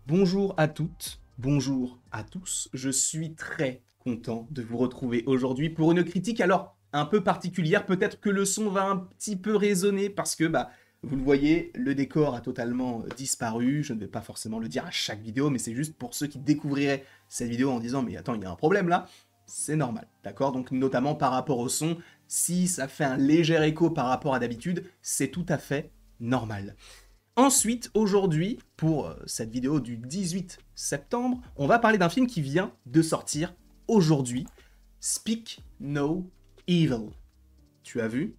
Bonjour à toutes, bonjour à tous. Je suis très content de vous retrouver aujourd'hui pour une critique alors un peu particulière. Peut-être que le son va un petit peu résonner parce que vous le voyez, le décor a totalement disparu. Je ne vais pas forcément le dire à chaque vidéo, mais c'est juste pour ceux qui découvriraient cette vidéo en disant mais attends, il y a un problème là. C'est normal, d'accord? Donc notamment par rapport au son, si ça fait un léger écho par rapport à d'habitude, c'est tout à fait normal. Ensuite, aujourd'hui, pour cette vidéo du 18 septembre, on va parler d'un film qui vient de sortir aujourd'hui, Speak No Evil. Tu as vu?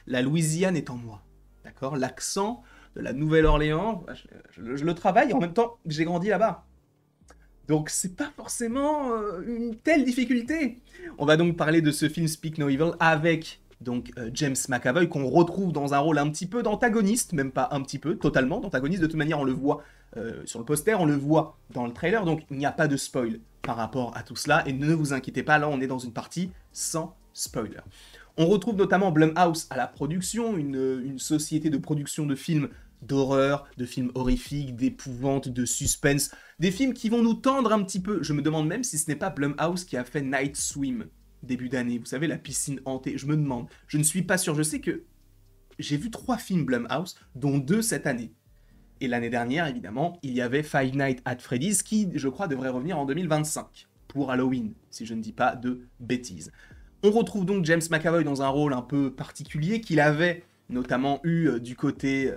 La Louisiane est en moi, d'accord? L'accent de la Nouvelle-Orléans, je le travaille, en même temps, j'ai grandi là-bas. Donc c'est pas forcément une telle difficulté. On va donc parler de ce film Speak No Evil avec donc James McAvoy qu'on retrouve dans un rôle un petit peu d'antagoniste, même pas un petit peu, totalement d'antagoniste. De toute manière, on le voit sur le poster, on le voit dans le trailer, donc il n'y a pas de spoil par rapport à tout cela. Et ne vous inquiétez pas, là on est dans une partie sans spoiler. On retrouve notamment Blumhouse à la production, une société de production de films d'horreur, de films horrifiques, d'épouvante, de suspense, des films qui vont nous tendre un petit peu. Je me demande même si ce n'est pas Blumhouse qui a fait Night Swim début d'année. Vous savez, la piscine hantée. Je me demande. Je ne suis pas sûr. Je sais que j'ai vu 3 films Blumhouse, dont 2 cette année. Et l'année dernière, évidemment, il y avait Five Nights at Freddy's qui, je crois, devrait revenir en 2025 pour Halloween, si je ne dis pas de bêtises. On retrouve donc James McAvoy dans un rôle un peu particulier qu'il avait notamment eu du côté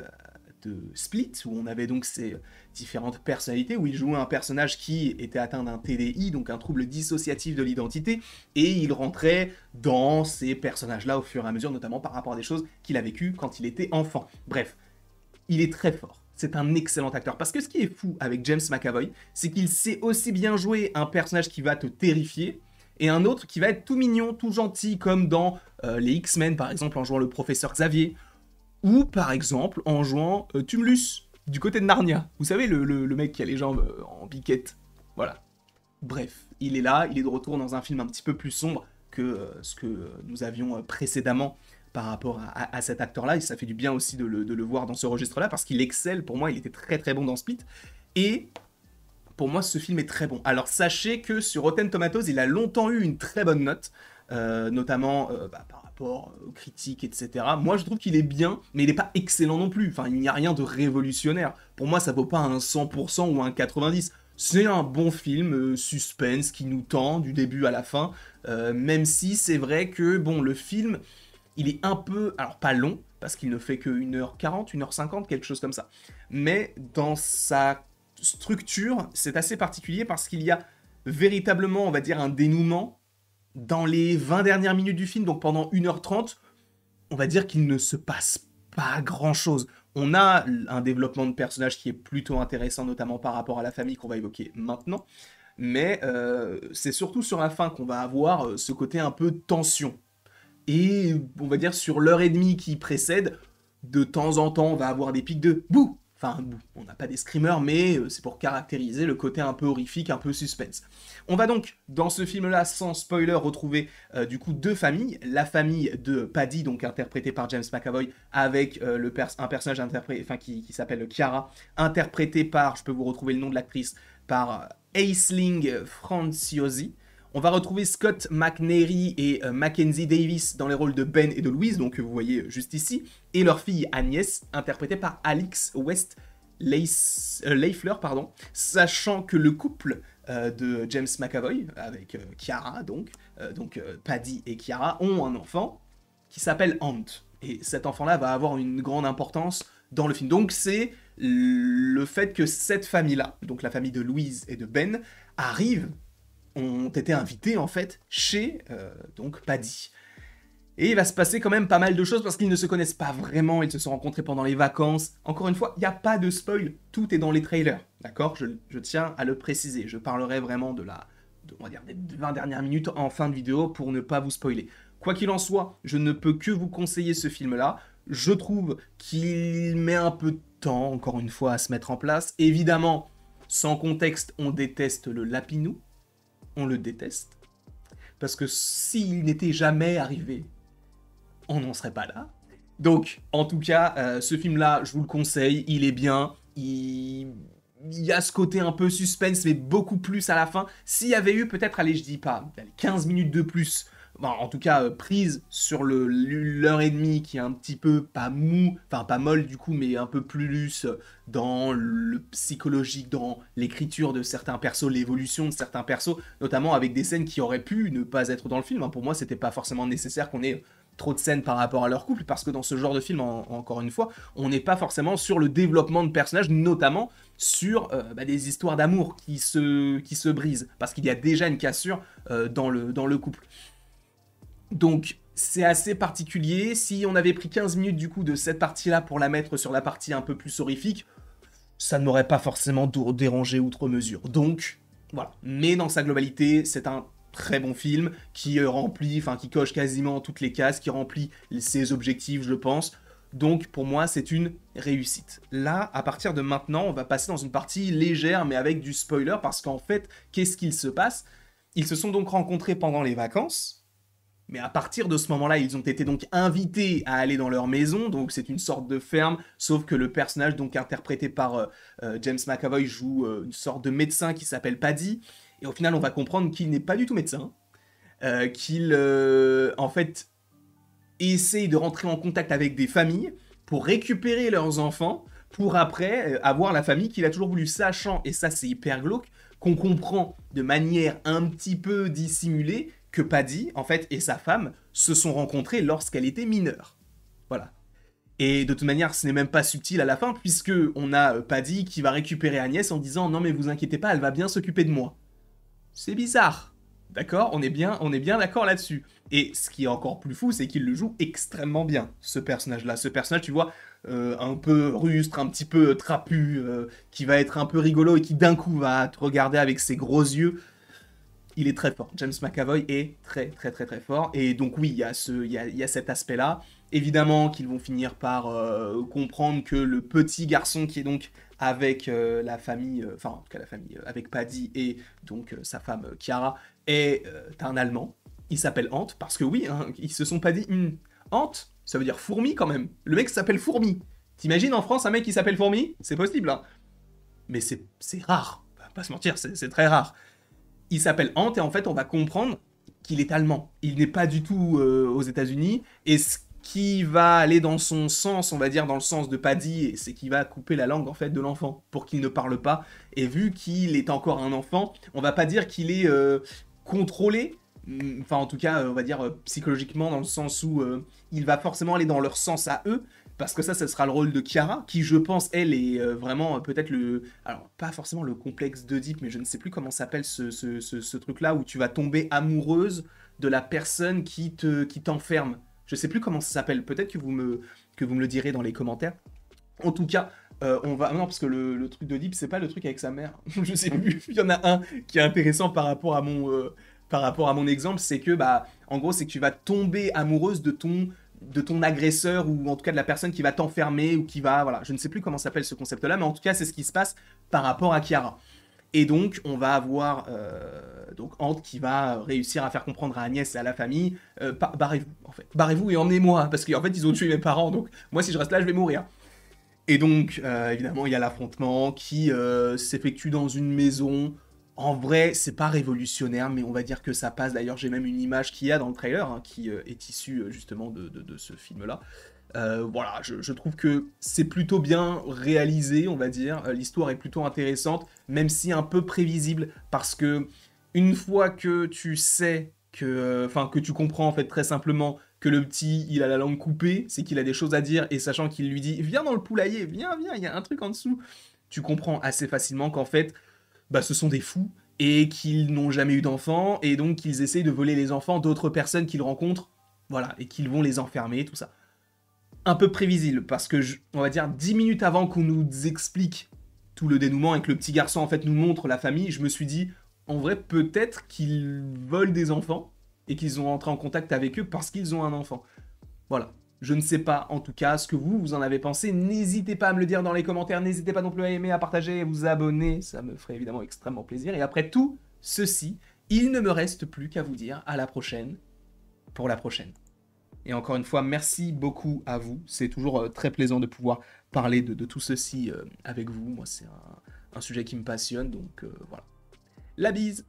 de Split, où on avait donc ces différentes personnalités, où il jouait un personnage qui était atteint d'un TDI, donc un trouble dissociatif de l'identité, et il rentrait dans ces personnages-là au fur et à mesure, notamment par rapport à des choses qu'il a vécues quand il était enfant. Bref, il est très fort. C'est un excellent acteur. Parce que ce qui est fou avec James McAvoy, c'est qu'il sait aussi bien jouer un personnage qui va te terrifier, et un autre qui va être tout mignon, tout gentil, comme dans les X-Men, par exemple, en jouant le professeur Xavier, ou par exemple en jouant Tumulus, du côté de Narnia. Vous savez, le mec qui a les jambes en biquette. Voilà. Bref, il est là, il est de retour dans un film un petit peu plus sombre que ce que nous avions précédemment par rapport à cet acteur-là, et ça fait du bien aussi de le voir dans ce registre-là, parce qu'il excelle, pour moi, il était très très bon dans Split, et pour moi, ce film est très bon. Alors, sachez que sur Rotten Tomatoes, il a longtemps eu une très bonne note, notamment par rapport aux critiques, etc. Moi, je trouve qu'il est bien, mais il n'est pas excellent non plus. Enfin, il n'y a rien de révolutionnaire. Pour moi, ça vaut pas un 100% ou un 90%. C'est un bon film suspense qui nous tend du début à la fin, même si c'est vrai que, bon, le film, il est un peu, alors pas long, parce qu'il ne fait que 1h40, 1h50, quelque chose comme ça. Mais dans sa structure, c'est assez particulier parce qu'il y a véritablement, on va dire, un dénouement dans les 20 dernières minutes du film, donc pendant 1h30, on va dire qu'il ne se passe pas grand-chose. On a un développement de personnage qui est plutôt intéressant, notamment par rapport à la famille qu'on va évoquer maintenant, mais c'est surtout sur la fin qu'on va avoir ce côté un peu tension. Et on va dire sur l'heure et demie qui précède, de temps en temps, on va avoir des pics de bouh. Enfin, bouh. On n'a pas des screamers, mais c'est pour caractériser le côté un peu horrifique, un peu suspense. On va donc, dans ce film-là, sans spoiler, retrouver du coup 2 familles. La famille de Paddy, donc interprétée par James McAvoy, avec un personnage qui s'appelle Chiara, interprété par, je peux vous retrouver le nom de l'actrice, par Aisling Franciosi. On va retrouver Scott McNairy et Mackenzie Davis dans les rôles de Ben et de Louise, donc vous voyez juste ici, et leur fille Agnès, interprétée par Alix West Leifler, sachant que le couple de James McAvoy, avec Chiara, donc Paddy et Chiara, ont un enfant qui s'appelle Ant. Et cet enfant-là va avoir une grande importance dans le film. Donc c'est le fait que cette famille-là, donc la famille de Louise et de Ben, arrive ont été invités en fait chez donc Paddy. Et il va se passer quand même pas mal de choses parce qu'ils ne se connaissent pas vraiment, ils se sont rencontrés pendant les vacances. Encore une fois, il n'y a pas de spoil, tout est dans les trailers, d'accord, je tiens à le préciser, je parlerai vraiment on va dire, des 20 dernières minutes en fin de vidéo pour ne pas vous spoiler. Quoi qu'il en soit, je ne peux que vous conseiller ce film-là. Je trouve qu'il met un peu de temps, encore une fois, à se mettre en place. Évidemment, sans contexte, on déteste le lapinou. On le déteste. Parce que s'il n'était jamais arrivé, on n'en serait pas là. Donc, en tout cas, ce film-là, je vous le conseille, il est bien, il il y a ce côté un peu suspense, mais beaucoup plus à la fin. S'il y avait eu peut-être, allez, je dis pas, 15 minutes de plus, bon, en tout cas, prise sur l'heure et demie qui est un petit peu pas mou, enfin pas molle du coup, mais un peu plus dans le psychologique, dans l'écriture de certains persos, l'évolution de certains persos, notamment avec des scènes qui auraient pu ne pas être dans le film. Hein. Pour moi, c'était pas forcément nécessaire qu'on ait trop de scènes par rapport à leur couple, parce que dans ce genre de film, encore une fois, on n'est pas forcément sur le développement de personnages, notamment sur des histoires d'amour qui se brisent, parce qu'il y a déjà une cassure dans le couple. Donc, c'est assez particulier. Si on avait pris 15 minutes du coup de cette partie-là pour la mettre sur la partie un peu plus horrifique, ça ne m'aurait pas forcément dérangé outre mesure. Donc, voilà. Mais dans sa globalité, c'est un très bon film qui qui coche quasiment toutes les cases, qui remplit ses objectifs, je pense. Donc, pour moi, c'est une réussite. Là, à partir de maintenant, on va passer dans une partie légère, mais avec du spoiler, parce qu'en fait, qu'est-ce qu'il se passe? Ils se sont donc rencontrés pendant les vacances, mais à partir de ce moment-là, ils ont été donc invités à aller dans leur maison, donc c'est une sorte de ferme, sauf que le personnage donc interprété par James McAvoy joue une sorte de médecin qui s'appelle Paddy, et au final on va comprendre qu'il n'est pas du tout médecin, qu'il en fait essaye de rentrer en contact avec des familles pour récupérer leurs enfants, pour après avoir la famille qu'il a toujours voulu, sachant, et ça c'est hyper glauque, qu'on comprend de manière un petit peu dissimulée, que Paddy, en fait, et sa femme se sont rencontrés lorsqu'elle était mineure. Voilà. Et de toute manière, ce n'est même pas subtil à la fin, puisque on a Paddy qui va récupérer Agnès en disant « Non mais vous inquiétez pas, elle va bien s'occuper de moi. » C'est bizarre. D'accord, on est bien d'accord là-dessus. Et ce qui est encore plus fou, c'est qu'il le joue extrêmement bien, ce personnage-là. Ce personnage, tu vois, un peu rustre, un petit peu trapu, qui va être un peu rigolo et qui d'un coup va te regarder avec ses gros yeux. Il est très fort. James McAvoy est très très très très fort. Et donc oui, il y a cet aspect-là. Évidemment qu'ils vont finir par comprendre que le petit garçon qui est donc avec la famille, enfin en tout cas la famille, avec Paddy et donc sa femme Chiara, est un Allemand. Il s'appelle Ant, parce que oui, hein, ils se sont pas dit Ant, ça veut dire fourmi quand même. Le mec s'appelle Fourmi. T'imagines en France un mec qui s'appelle Fourmi? C'est possible, hein. Mais c'est rare. On va pas se mentir, c'est très rare. Il s'appelle Ant et en fait on va comprendre qu'il est allemand. Il n'est pas du tout aux États-Unis et ce qui va aller dans son sens, on va dire dans le sens de Paddy, c'est qu'il va couper la langue en fait de l'enfant pour qu'il ne parle pas. Et vu qu'il est encore un enfant, on va pas dire qu'il est contrôlé, enfin en tout cas on va dire psychologiquement dans le sens où il va forcément aller dans leur sens à eux. Parce que ça sera le rôle de Chiara, qui je pense, elle, est vraiment peut-être le... Alors, pas forcément le complexe d'Oedipe, mais je ne sais plus comment s'appelle ce truc-là, où tu vas tomber amoureuse de la personne qui t'enferme. Je ne sais plus comment ça s'appelle, peut-être que vous me le direz dans les commentaires. En tout cas, on va... Non, parce que le truc d'Oedipe, c'est pas le truc avec sa mère. Je sais plus, il y en a un qui est intéressant par rapport à mon exemple, c'est que, bah, en gros, c'est que tu vas tomber amoureuse de ton agresseur ou en tout cas de la personne qui va t'enfermer ou qui va... Voilà, je ne sais plus comment s'appelle ce concept-là, mais en tout cas, c'est ce qui se passe par rapport à Chiara. Et donc, on va avoir donc Ant qui va réussir à faire comprendre à Agnès et à la famille barrez-vous, en fait. Barrez-vous et emmenez-moi, parce qu'en fait, ils ont tué mes parents, donc moi, si je reste là, je vais mourir. Et donc, évidemment, il y a l'affrontement qui s'effectue dans une maison. En vrai, c'est pas révolutionnaire, mais on va dire que ça passe. D'ailleurs, j'ai même une image qu'il y a dans le trailer, hein, qui est issue justement de ce film-là. Voilà, je trouve que c'est plutôt bien réalisé, on va dire. L'histoire est plutôt intéressante, même si un peu prévisible, parce que une fois que tu sais que, enfin, que tu comprends en fait très simplement que le petit, il a la langue coupée, c'est qu'il a des choses à dire, et sachant qu'il lui dit, viens dans le poulailler, viens, il y a un truc en dessous, tu comprends assez facilement qu'en fait, bah, ce sont des fous, et qu'ils n'ont jamais eu d'enfants, et donc qu'ils essayent de voler les enfants d'autres personnes qu'ils rencontrent, voilà, et qu'ils vont les enfermer, tout ça. Un peu prévisible, parce que, on va dire, 10 minutes avant qu'on nous explique tout le dénouement, et que le petit garçon, en fait, nous montre la famille, je me suis dit, en vrai, peut-être qu'ils volent des enfants, et qu'ils ont rentré en contact avec eux parce qu'ils ont un enfant. Voilà. Je ne sais pas, en tout cas, ce que vous en avez pensé. N'hésitez pas à me le dire dans les commentaires. N'hésitez pas non plus à aimer, à partager et à vous abonner. Ça me ferait évidemment extrêmement plaisir. Et après tout ceci, il ne me reste plus qu'à vous dire à la prochaine pour la prochaine. Et encore une fois, merci beaucoup à vous. C'est toujours très plaisant de pouvoir parler de tout ceci avec vous. Moi, c'est un sujet qui me passionne, donc voilà. La bise!